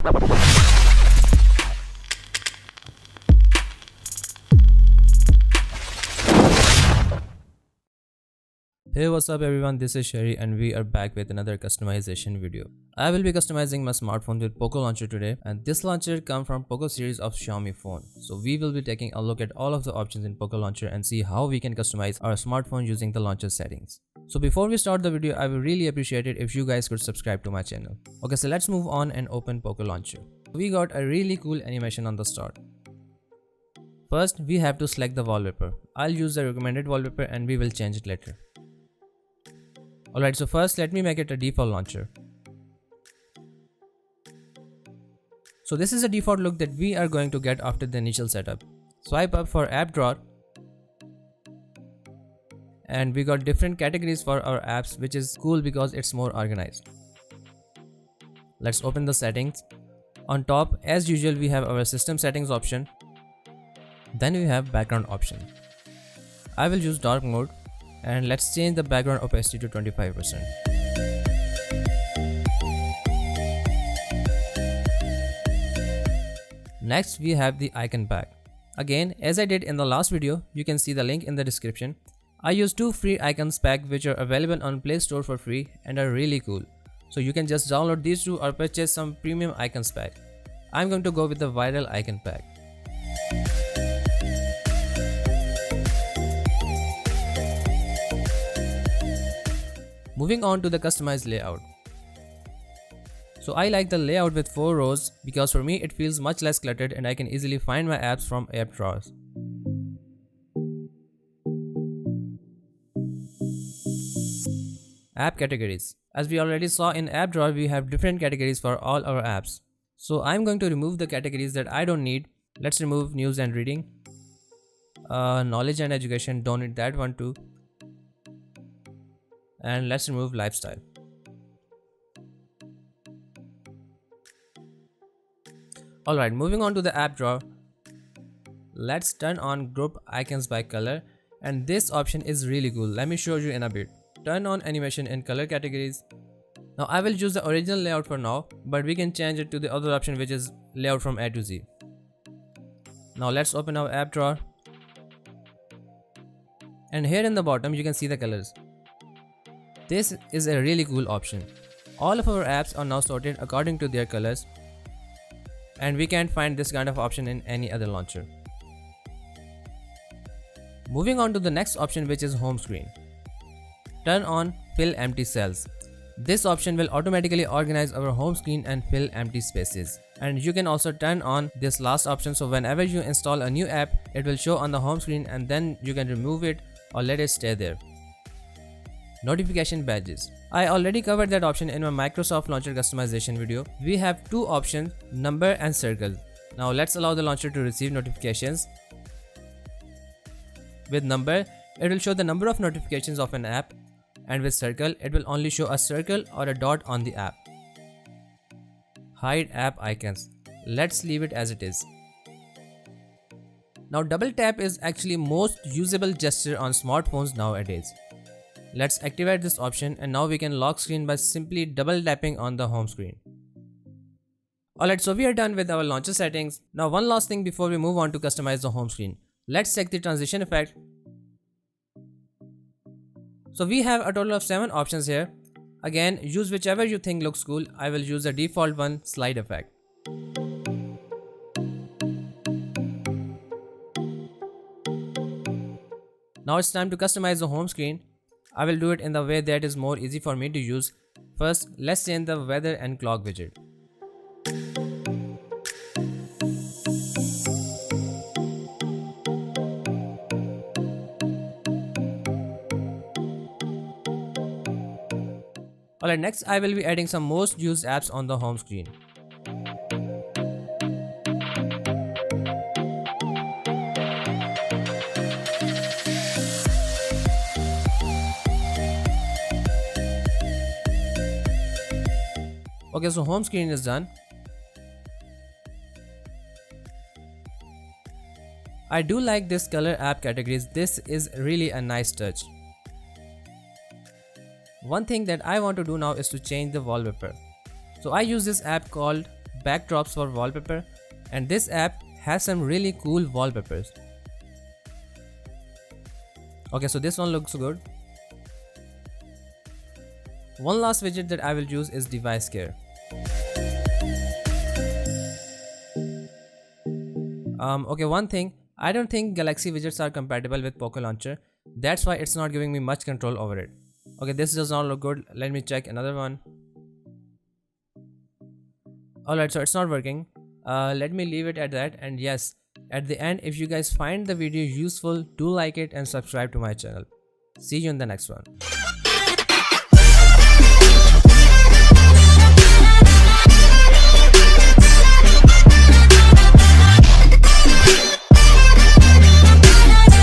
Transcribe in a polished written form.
Hey, what's up everyone, this is Sherry and we are back with another customization video. I will be customizing my smartphone with Poco Launcher today, and this launcher comes from Poco series of Xiaomi phone. So we will be taking a look at all of the options in Poco Launcher and see how we can customize our smartphone using the launcher settings. So before we start the video, I would really appreciate it if you guys could subscribe to my channel. Okay, so let's move on and open Poco Launcher. We got a really cool animation on the start. First, we have to select the wallpaper. I'll use the recommended wallpaper and we will change it later. Alright, so first let me make it a default launcher. So this is a default look that we are going to get after the initial setup. Swipe up for app drawer. And we got different categories for our apps, which is cool because it's more organized. Let's open the settings. On top, as usual, we have our system settings option. Then we have background option. I will use dark mode. And let's change the background opacity to 25%. Next, we have the icon pack. Again, as I did in the last video, you can see the link in the description. I use 2 free icons pack which are available on Play Store for free and are really cool. So you can just download these 2 or purchase some premium icons pack. I'm going to go with the viral icon pack. Moving on to the customized layout. So I like the layout with 4 rows because for me it feels much less cluttered and I can easily find my apps from app drawers. App categories. As we already saw in app drawer, we have different categories for all our apps. So I'm going to remove the categories that I don't need. Let's remove news and reading. Knowledge and education, don't need that one too. And let's remove lifestyle. Alright, moving on to the app drawer. Let's turn on group icons by color, and this option is really cool. Let me show you in a bit. Turn on animation in color categories. Now I will use the original layout for now, but we can change it to the other option, which is layout from A to Z. Now let's open our app drawer. And here in the bottom you can see the colors. This is a really cool option. All of our apps are now sorted according to their colors, and we can't find this kind of option in any other launcher. Moving on to the next option, which is home screen. Turn on fill empty cells. This option will automatically organize our home screen and fill empty spaces. And you can also turn on this last option, so whenever you install a new app, it will show on the home screen and then you can remove it or let it stay there. Notification badges. I already covered that option in my Microsoft Launcher customization video. We have 2 options, number and circle. Now let's allow the launcher to receive notifications. With number, it will show the number of notifications of an app, and with circle, it will only show a circle or a dot on the app. Hide app icons. Let's leave it as it is. Now double tap is actually most usable gesture on smartphones nowadays. Let's activate this option, and now we can lock screen by simply double tapping on the home screen. Alright, so we are done with our launcher settings. Now one last thing before we move on to customize the home screen. Let's check the transition effect. So we have a total of 7 options here. Again, use whichever you think looks cool. I will use the default one, slide effect. Now it's time to customize the home screen. I will do it in the way that is more easy for me to use. First, let's change the weather and clock widget. Alright, next I will be adding some most used apps on the home screen. Okay, so home screen is done. I do like this color app categories. This is really a nice touch. One thing that I want to do now is to change the wallpaper. So I use this app called backdrops for wallpaper, and this app has some really cool wallpapers. Okay, so this one looks good. One last widget that I will use is device care. Okay, one thing, I don't think Galaxy widgets are compatible with Poco Launcher. That's why it's not giving me much control over it. Okay, this does not look good. Let me check another one. Alright, so it's not working. Let me leave it at that. And yes, at the end, if you guys find the video useful, do like it and subscribe to my channel. See you in the next one.